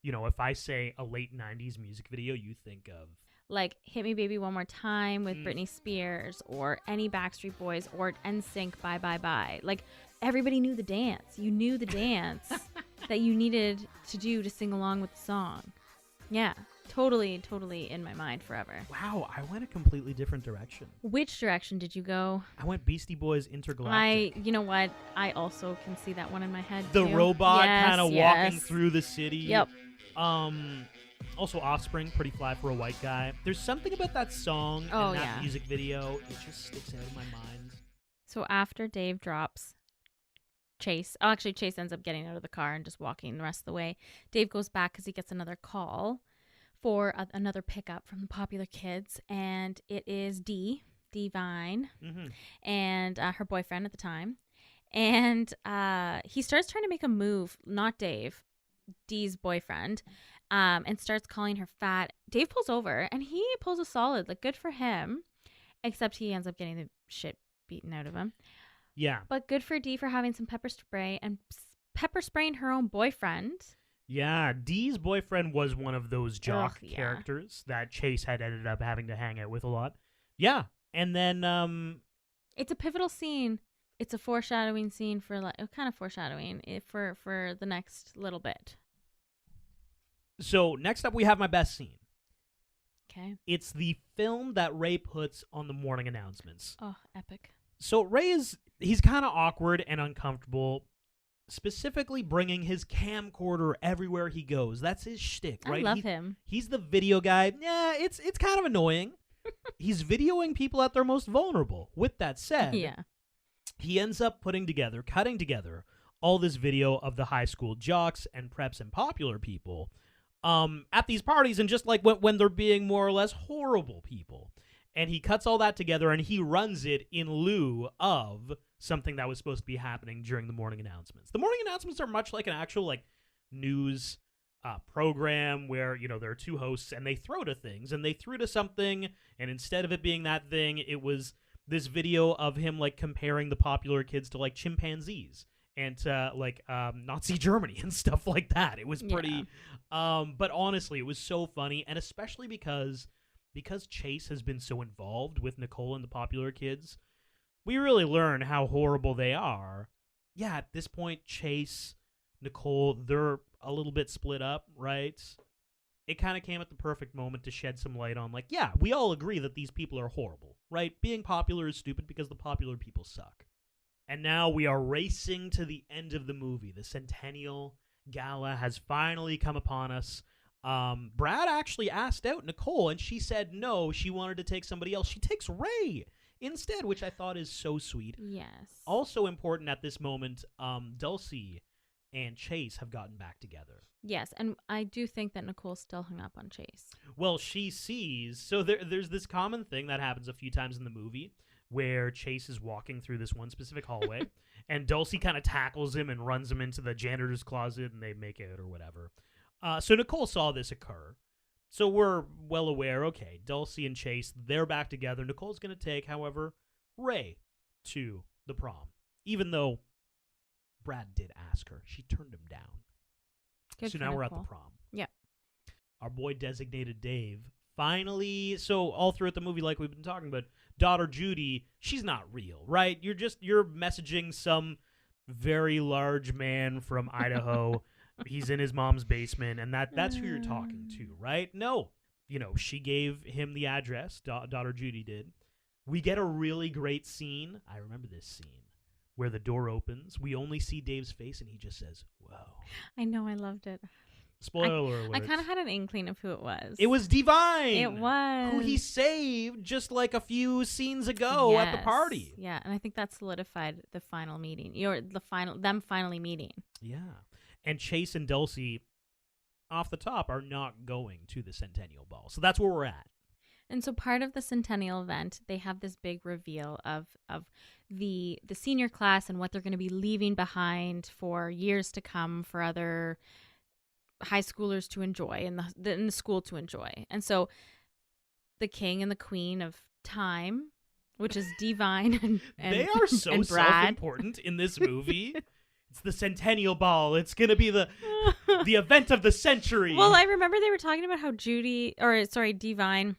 if I say a late 90s music video, you think of? Like Hit Me Baby One More Time with Britney Spears, or any Backstreet Boys, or NSYNC Bye Bye Bye. Like, everybody knew the dance. You knew the dance that you needed to do to sing along with the song. Yeah. Totally in my mind forever. Wow, I went a completely different direction. Which direction did you go? I went Beastie Boys Intergalactic. You know what? I also can see that one in my head. The too. robot Yes, kind of walking through the city. Yep. Also Offspring, Pretty Fly for a White Guy. There's something about that song and that music video. It just sticks out in my mind. So after Dave drops Chase, actually Chase ends up getting out of the car and just walking the rest of the way. Dave goes back because he gets another call for another pickup from the popular kids, and it is Dee Vine, and her boyfriend at the time. And he starts trying to make a move, not Dave, Dee's boyfriend, and starts calling her fat. Dave pulls over, and he pulls a solid, like, good for him, except he ends up getting the shit beaten out of him. Yeah. But good for Dee for having some pepper spray and pepper spraying her own boyfriend. Yeah, Dee's boyfriend was one of those jock characters that Chase had ended up having to hang out with a lot. Yeah, and then it's a pivotal scene. It's a foreshadowing scene for kind of foreshadowing for the next little bit. So next up, we have my best scene. Okay. It's the film that Ray puts on the morning announcements. Oh, epic. So Ray he's kind of awkward and uncomfortable. Specifically bringing his camcorder everywhere he goes. That's his shtick, right? I love him. He's the video guy. Yeah, it's kind of annoying. He's videoing people at their most vulnerable. With that said, he ends up cutting together all this video of the high school jocks and preps and popular people at these parties, and just like when they're being more or less horrible people. And he cuts all that together, and he runs it in lieu of something that was supposed to be happening during the morning announcements. The morning announcements are much like an actual news program where, there are two hosts, and they throw to things, and they threw to something, and instead of it being that thing, it was this video of him comparing the popular kids to chimpanzees and to Nazi Germany and stuff like that. It was pretty, but honestly, it was so funny, and especially because Chase has been so involved with Nicole and the popular kids, we really learn how horrible they are. Yeah, at this point, Chase, Nicole, they're a little bit split up, right? It kind of came at the perfect moment to shed some light on, we all agree that these people are horrible, right? Being popular is stupid because the popular people suck. And now we are racing to the end of the movie. The Centennial Gala has finally come upon us. Brad actually asked out Nicole, and she said no, she wanted to take somebody else. She takes Ray instead, which I thought is so sweet. Yes. Also important at this moment, Dulcie and Chase have gotten back together. Yes, and I do think that Nicole still hung up on Chase. Well, she sees... So there's this common thing that happens a few times in the movie where Chase is walking through this one specific hallway, and Dulcie kind of tackles him and runs him into the janitor's closet, and they make out or whatever. So Nicole saw this occur. So we're well aware, okay, Dulcie and Chase, they're back together. Nicole's going to take, however, Ray to the prom. Even though Brad did ask her, she turned him down. Good so for now we're at Nicole. the prom. Yeah. Our boy Designated Dave finally, so all throughout the movie, like we've been talking about, daughter Judy, she's not real, right? You're messaging some very large man from Idaho. He's in his mom's basement, and that's who you're talking to, right? No. She gave him the address, daughter Judy did. We get a really great scene. I remember this scene where the door opens. We only see Dave's face, and he just says, whoa. I know, I loved it. Spoiler alert. I kind of had an inkling of who it was. It was Divine. It was. Who he saved just like a few scenes ago at the party. Yeah, and I think that solidified the final meeting. Them finally meeting. Yeah. And Chase and Dulcie, off the top, are not going to the Centennial Ball. So that's where we're at. And so part of the Centennial event, they have this big reveal of the senior class and what they're going to be leaving behind for years to come for other high schoolers to enjoy and the school to enjoy. And so the king and the queen of time, which is Divine and they are so and Brad. Self-important in this movie. It's the Centennial Ball. It's going to be the event of the century. Well, I remember they were talking about how Divine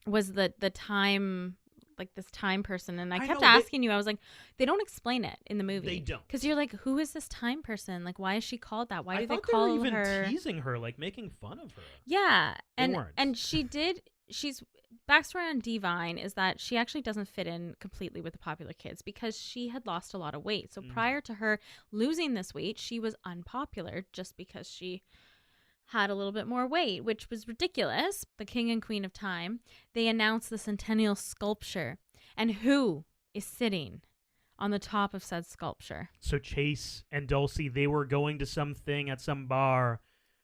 was the time, like this time person. And I kept asking you, I was like, they don't explain it in the movie. They don't. Because you're like, who is this time person? Like, why is she called that? Why do they were call even her? teasing her, like making fun of her. Yeah. They weren't. And she's backstory on Divine is that she actually doesn't fit in completely with the popular kids because she had lost a lot of weight. So prior to her losing this weight, she was unpopular just because she had a little bit more weight, which was ridiculous. The king and queen of time, they announced the Centennial sculpture and who is sitting on the top of said sculpture. So Chase and Dulcie, they were going to something at some bar.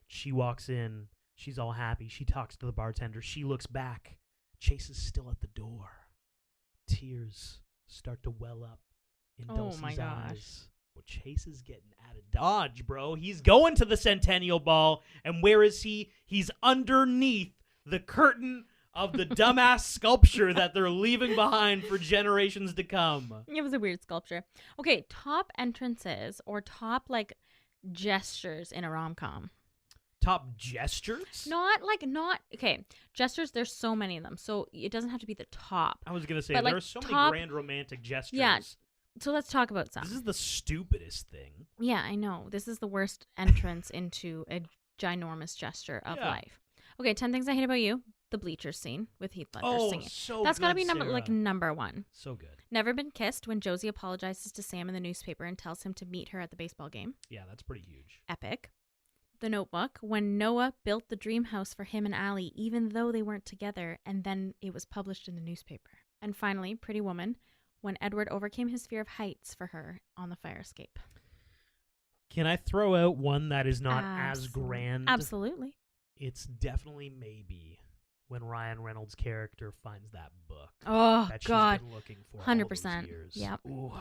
She walks in. She's all happy. She talks to the bartender. She looks back. Chase is still at the door. Tears start to well up in Dulcie's eyes. Well, Chase is getting out of Dodge, bro. He's going to the Centennial Ball. And where is he? He's underneath the curtain of the dumbass sculpture that they're leaving behind for generations to come. It was a weird sculpture. Okay, top entrances or top gestures in a rom-com. Top gestures? Okay, gestures, there's so many of them. So it doesn't have to be the top. I was going to say, but there are so many grand romantic gestures. Yeah. So let's talk about some. This is the stupidest thing. Yeah, I know. This is the worst entrance into a ginormous gesture of life. Okay, 10 things I hate about you. The bleachers scene with Heath Ledger singing. So that's got to be Sarah. number one. So good. Never been kissed when Josie apologizes to Sam in the newspaper and tells him to meet her at the baseball game. Yeah, that's pretty huge. Epic. The Notebook, when Noah built the dream house for him and Allie, even though they weren't together, and then it was published in the newspaper. And finally, Pretty Woman, when Edward overcame his fear of heights for her on the fire escape. Can I throw out one that is not as grand? Absolutely. It's definitely maybe when Ryan Reynolds' character finds that book. Oh, that God. She's been looking for 100%. all those years. Yep. Ooh,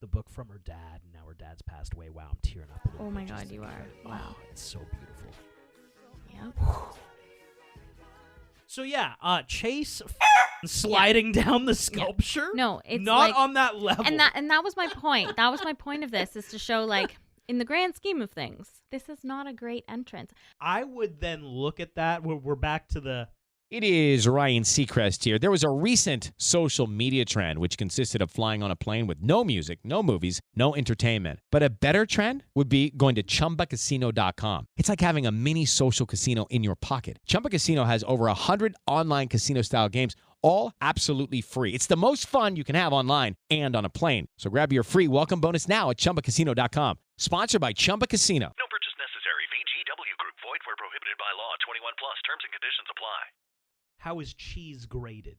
the book from her dad, and now her dad's passed away. Wow, I'm tearing up a little Oh bit my just God, you thinking are. of it. Wow. Oh, it's so beautiful. Yep. So yeah, Chase sliding down the sculpture. Yeah. No, it's not on that level. And that was my point. That was my point of this, is to show in the grand scheme of things, this is not a great entrance. I would then look at that. We're back to the... It is Ryan Seacrest here. There was a recent social media trend which consisted of flying on a plane with no music, no movies, no entertainment. But a better trend would be going to ChumbaCasino.com. It's like having a mini social casino in your pocket. Chumba Casino has over 100 online casino-style games, all absolutely free. It's the most fun you can have online and on a plane. So grab your free welcome bonus now at ChumbaCasino.com. Sponsored by Chumba Casino. No purchase necessary. VGW Group. Void where prohibited by law. 21 plus. Terms and conditions apply. How is cheese graded?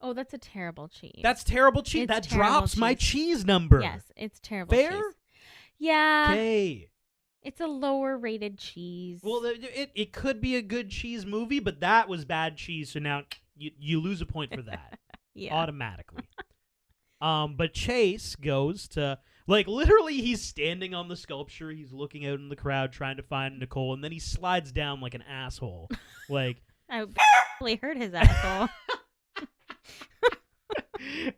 Oh, that's a terrible cheese. That's terrible cheese. It's That terrible drops my cheese. cheese number. Yes, it's terrible Fair? cheese. Yeah. Okay. It's a lower rated cheese. Well, it could be a good cheese movie, but that was bad cheese, so now you lose a point for that. Yeah. Automatically. But Chase goes to, like, literally he's standing on the sculpture, he's looking out in the crowd trying to find Nicole, and then he slides down like an asshole. Like, I barely hurt his asshole.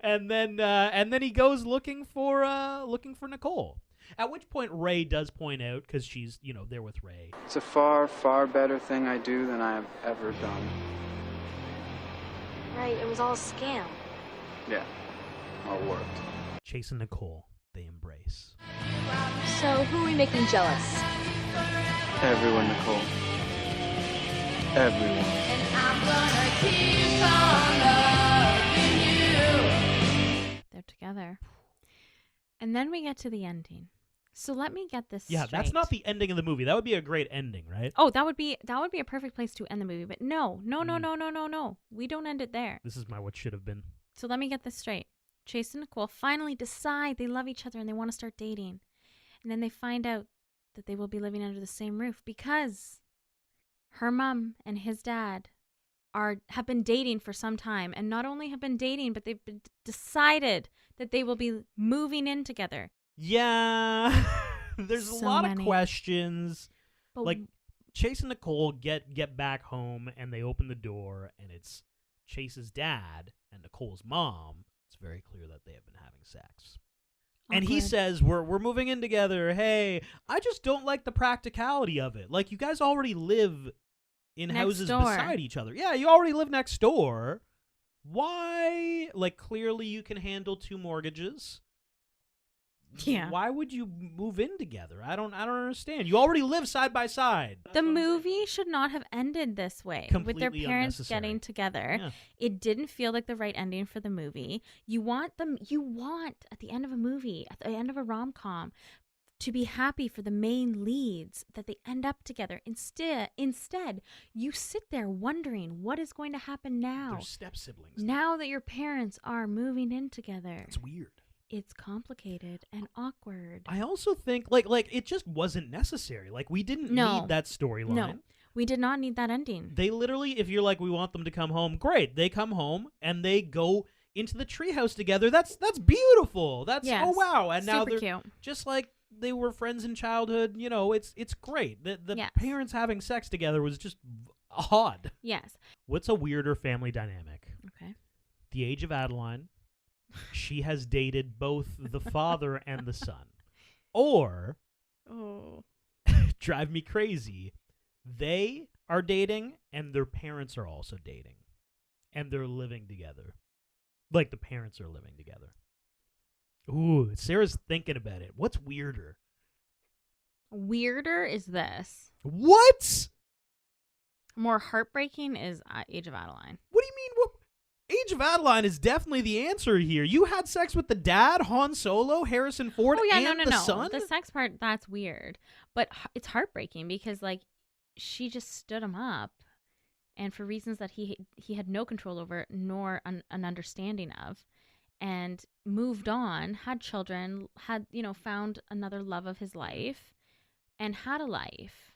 and then he goes looking for Nicole. At which point Ray does point out, because she's, there with Ray. It's a far, far better thing I do than I have ever done. Right, it was all a scam. Yeah, all worked. Chase and Nicole, they embrace. So, who are we making jealous? Everyone, Nicole. Everyone. And I'm gonna keep on loving you. They're together. And then we get to the ending. So let me get this Yeah, straight. that's not the ending of the movie. That would be a great ending, right? Oh, that would be a perfect place to end the movie. But no. We don't end it there. This is what should have been. So let me get this straight. Chase and Nicole finally decide they love each other and they want to start dating. And then they find out that they will be living under the same roof because her mom and his dad have been dating for some time. And not only have been dating, but they've decided that they will be moving in together. Yeah. There's a So lot many. of questions. But Like, Chase and Nicole get back home, and they open the door, and it's Chase's dad and Nicole's mom. It's very clear that they have been having sex. And he Awkward. says, we're moving in together. Hey, I just don't like the practicality of it. Like, you guys already live in Next houses door. beside each other. Yeah, you already live next door. Why? Like, clearly you can handle 2 mortgages. Yeah. Why would you move in together? I don't understand. You already live side by side. The movie should not have ended this way with their Completely parents unnecessary. getting together. Yeah. It didn't feel like the right ending for the movie. You want at the end of a movie, at the end of a rom-com, to be happy for the main leads that they end up together. Instead, you sit there wondering what is going to happen now. They're step siblings. Now that your parents are moving in together. It's weird. It's complicated and awkward. I also think like it just wasn't necessary. Like, we didn't No. need that storyline. No, we did not need that ending. They literally, if you're like, we want them to come home, great. They come home and they go into the treehouse together. That's beautiful. That's Yes. oh wow. And now Super they're cute. just like they were friends in childhood. It's great. The Yes. parents having sex together was just odd. Yes. What's a weirder family dynamic? Okay. The Age of Adeline. She has dated both the father and the son. Or, Oh. drive me crazy, they are dating and their parents are also dating. And they're living together. Like, the parents are living together. Ooh, Sarah's thinking about it. What's weirder? Weirder is this. What? More heartbreaking is Age of Adeline. What do you mean? What? Age of Adeline is definitely the answer here. You had sex with the dad, Han Solo, Harrison Ford, Oh yeah, and no. the son? The sex part, that's weird, but it's heartbreaking because like she just stood him up, and for reasons that he had no control over nor an understanding of, and moved on, had children, had found another love of his life, and had a life.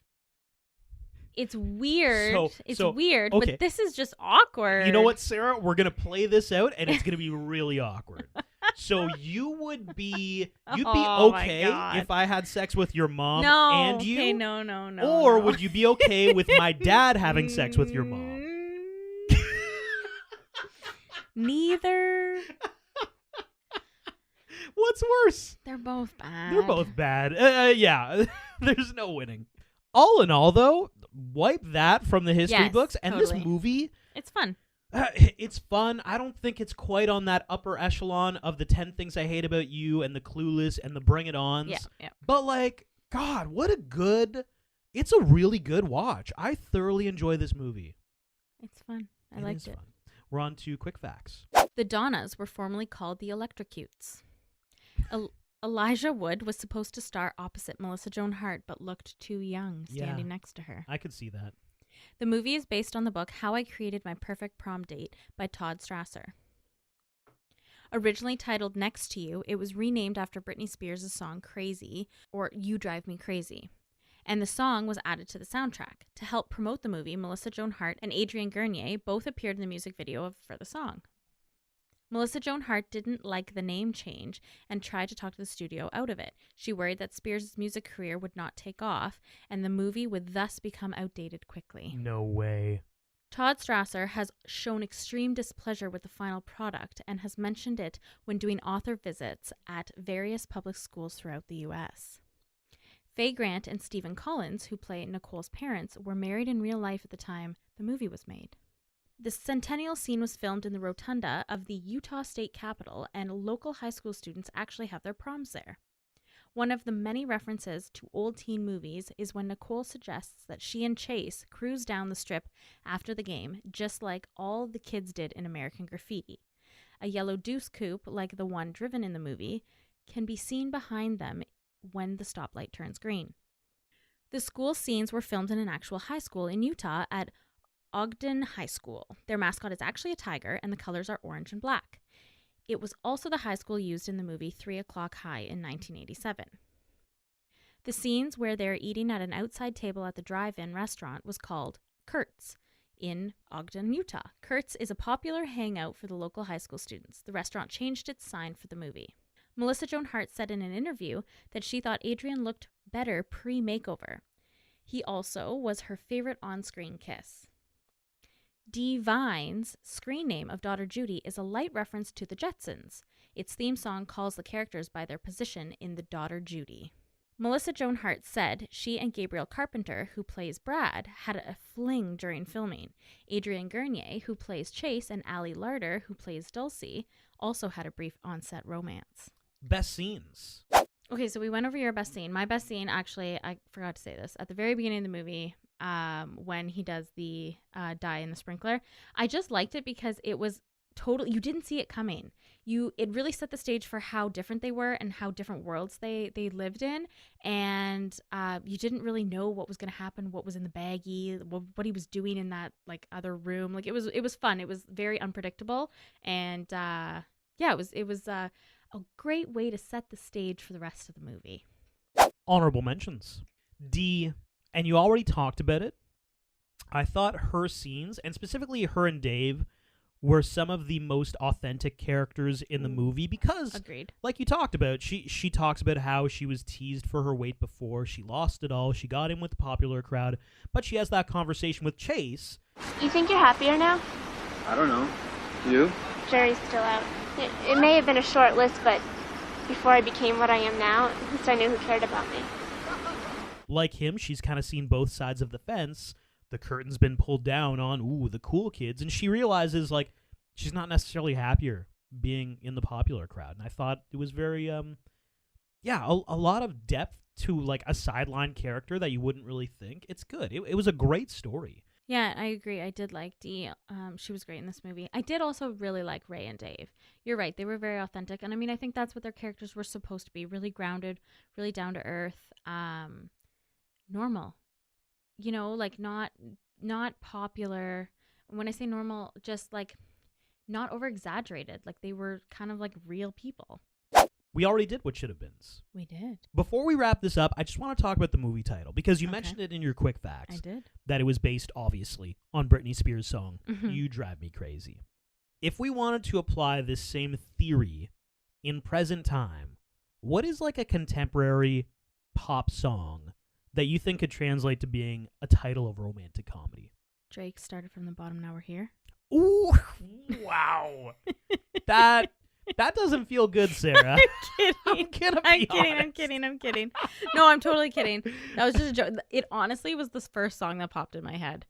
It's weird. It's weird, okay. but this is just awkward. You know what, Sarah? We're going to play this out, and it's going to be really awkward. So you'd be Oh, my okay God. if I had sex with your mom No, and you? okay, no. Or no. would you be okay with my dad having sex with your mom? Neither. What's worse? They're both bad. They're both bad. Yeah, there's no winning. All in all, though, wipe that from the history Yes, books, and totally. this movie... It's fun. It's fun. I don't think it's quite on that upper echelon of the 10 Things I Hate About You and the Clueless and the Bring It Ons. Yeah. But, like, God, what a good... It's a really good watch. I thoroughly enjoy this movie. It's fun. I It liked is it. fun. We're on to quick facts. The Donnas were formerly called the Electrocutes. Elijah Wood was supposed to star opposite Melissa Joan Hart, but looked too young standing next to her. I could see that. The movie is based on the book How I Created My Perfect Prom Date by Todd Strasser. Originally titled Next to You, it was renamed after Britney Spears' song Crazy, or You Drive Me Crazy. And the song was added to the soundtrack. To help promote the movie, Melissa Joan Hart and Adrienne Grenier both appeared in the music video for the song. Melissa Joan Hart didn't like the name change and tried to talk to the studio out of it. She worried that Spears' music career would not take off, and the movie would thus become outdated quickly. No way. Todd Strasser has shown extreme displeasure with the final product and has mentioned it when doing author visits at various public schools throughout the U.S. Faye Grant and Stephen Collins, who play Nicole's parents, were married in real life at the time the movie was made. The centennial scene was filmed in the rotunda of the Utah State Capitol, and local high school students actually have their proms there. One of the many references to old teen movies is when Nicole suggests that she and Chase cruise down the strip after the game, just like all the kids did in American Graffiti. A yellow Deuce coupe, like the one driven in the movie, can be seen behind them when the stoplight turns green. The school scenes were filmed in an actual high school in Utah at Ogden High School. Their mascot is actually a tiger, and the colors are orange and black. It was also the high school used in the movie 3 O'Clock High in 1987. The scenes where they're eating at an outside table at the drive-in restaurant was called Kurt's in Ogden, Utah. Kurt's is a popular hangout for the local high school students. The restaurant changed its sign for the movie. Melissa Joan Hart said in an interview that she thought Adrienne looked better pre-makeover. He also was her favorite on-screen kiss. Dee Vine's screen name of daughter Judy is a light reference to the Jetsons. Its theme song calls the characters by their position in the daughter Judy. Melissa Joan Hart said she and Gabriel Carpenter, who plays Brad, had a fling during filming. Adrienne Grenier, who plays Chase, and Ali Larder, who plays Dulcie, also had a brief on-set romance. Best scenes. Okay, so we went over your best scene. My best scene, actually, I forgot to say this. At the very beginning of the movie, when he does the dye in the sprinkler, I just liked it because it was total. You didn't see it coming. It really set the stage for how different they were and how different worlds they lived in, and you didn't really know what was going to happen, what was in the baggie, what he was doing in that like other room. Like it was fun. It was very unpredictable, and it was a great way to set the stage for the rest of the movie. Honorable mentions. D, and you already talked about it. I thought her scenes, and specifically her and Dave, were some of the most authentic characters in the movie because, agreed, like you talked about, she talks about how she was teased for her weight before, she lost it all, she got in with the popular crowd, but she has that conversation with Chase. You think you're happier now? I don't know. You? Jerry's still out. It may have been a short list, but before I became what I am now, at least I knew who cared about me. Like him, she's kind of seen both sides of the fence. The curtain's been pulled down on, the cool kids, and she realizes, like, she's not necessarily happier being in the popular crowd. And I thought it was very, a lot of depth to, like, a sideline character that you wouldn't really think. It's good. It was a great story. Yeah, I agree. I did like Dee. She was great in this movie. I did also really like Ray and Dave. You're right. They were very authentic. And I mean, I think that's what their characters were supposed to be. Really grounded, really down to earth, normal. You know, like not popular. When I say normal, just like not over exaggerated. Like they were kind of like real people. We already did what should have been. We did. Before we wrap this up, I just want to talk about the movie title because you mentioned it in your quick facts. I did. That it was based, obviously, on Britney Spears' song, Mm-hmm. You Drive Me Crazy. If we wanted to apply this same theory in present time, what is like a contemporary pop song that you think could translate to being a title of a romantic comedy? Drake Started From the Bottom, Now We're Here. Ooh, wow. That doesn't feel good, Sarah. I'm kidding. No, I'm totally kidding. That was just a joke. It honestly was the first song that popped in my head.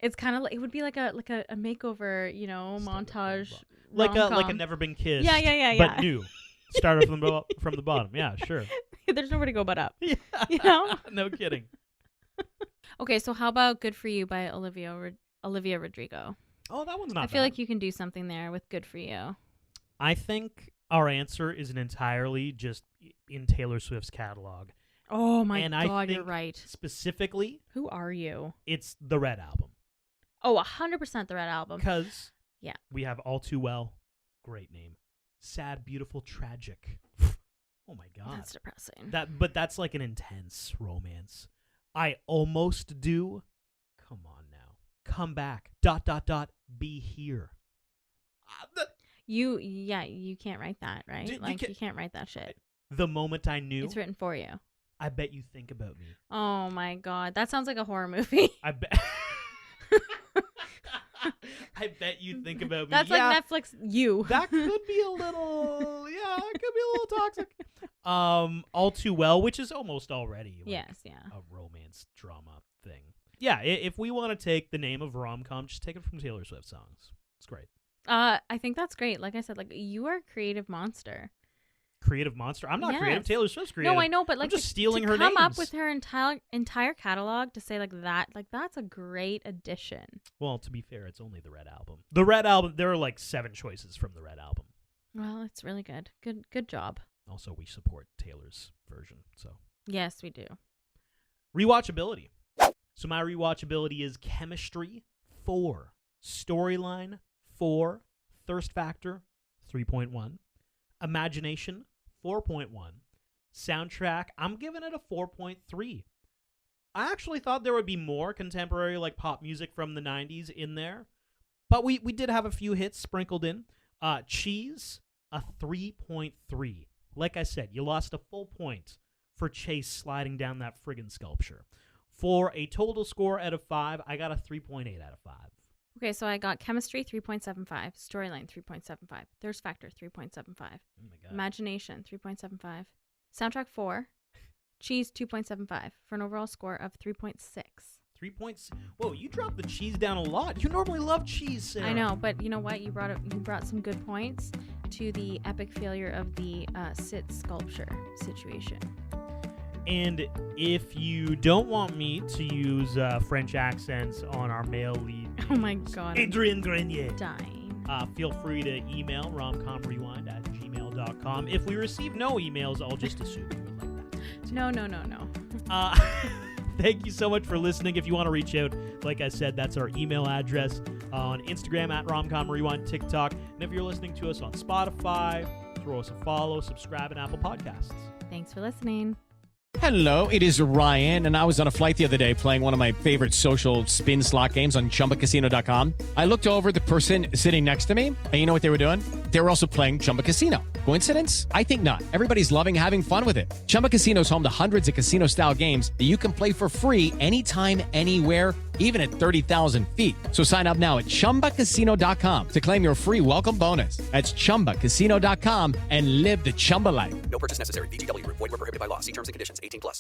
It's kind of like, it would be like a makeover, you know, montage, like rom-com. a Never Been Kissed. Yeah. But new. Started from the bottom. Yeah, sure. There's nowhere to go but up. Yeah. You know? No kidding. Okay, so how about Good For You by Olivia Rodrigo? Oh, that one's not bad. I feel like you can do something there with Good For You. I think Our answer is an entirely just in Taylor Swift's catalog. Oh my and God, I think you're right. Specifically, Who are you? it's the Red Album. Oh, 100% the Red Album. Because yeah, we have All Too Well, great name. Sad, Beautiful, Tragic. Oh my God. That's depressing. But that's like an intense romance. I Almost Do. Come on now. Come back. ... Be here. You can't write that, right? You can't write that shit. The Moment I Knew. It's written for you. I Bet You Think About Me. Oh my God, that sounds like a horror movie. I bet. I bet you think about me. That's like Netflix. That could be a little. Yeah, it could be a little toxic. All Too Well, which is almost already like a romance drama thing. Yeah, if we want to take the name of rom-com, just take it from Taylor Swift songs. It's great. I think that's great. Like I said, like you are a creative monster. Creative monster? I'm not creative. Taylor Swift's creative. No, I know, but like I'm just stealing her to names. come up with her entire catalog to say like that's a great addition. Well, to be fair, it's only the Red Album. The Red Album, there are like 7 choices from the Red Album. Well, it's really good. Good job. Also, we support Taylor's version, so. Yes, we do. Rewatchability. So my rewatchability is Chemistry 4, Storyline 4, Thirst Factor 3.1, Imagination 4.1, Soundtrack I'm giving it a 4.3. I actually thought there would be more contemporary like pop music from the 90s in there, but we did have a few hits sprinkled in. Cheese a 3.3. Like I said, you lost a full point for Chase sliding down that friggin' sculpture. For a total score out of 5, I got a 3.8 out of 5. Okay, so I got Chemistry 3.75, Storyline 3.75, Thirst Factor 3.75, Oh my God. Imagination 3.75, Soundtrack 4, Cheese 2.75 for an overall score of 3.6. 3 points. Whoa, you dropped the cheese down a lot. You normally love cheese, Sarah. I know, but you know what? You brought some good points to the epic failure of the sit sculpture situation. And if you don't want me to use French accents on our male lead, Oh my God, Adrian Grenier, dying. Feel free to email romcomrewind@gmail.com. If we receive no emails, I'll just assume you would like that. No. Thank you so much for listening. If you want to reach out, like I said, that's our email address on Instagram @romcomrewind, TikTok. And if you're listening to us on Spotify, throw us a follow, subscribe, and Apple Podcasts. Thanks for listening. Hello, it is Ryan, and I was on a flight the other day playing one of my favorite social spin slot games on ChumbaCasino.com. I looked over at the person sitting next to me, and you know what they were doing? They were also playing Chumba Casino. Coincidence? I think not. Everybody's loving having fun with it. Chumba Casino is home to hundreds of casino-style games that you can play for free anytime, anywhere, even at 30,000 feet. So sign up now at ChumbaCasino.com to claim your free welcome bonus. That's ChumbaCasino.com and live the Chumba life. No purchase necessary. VGW Group. Void where prohibited by law. See terms and conditions. 18+.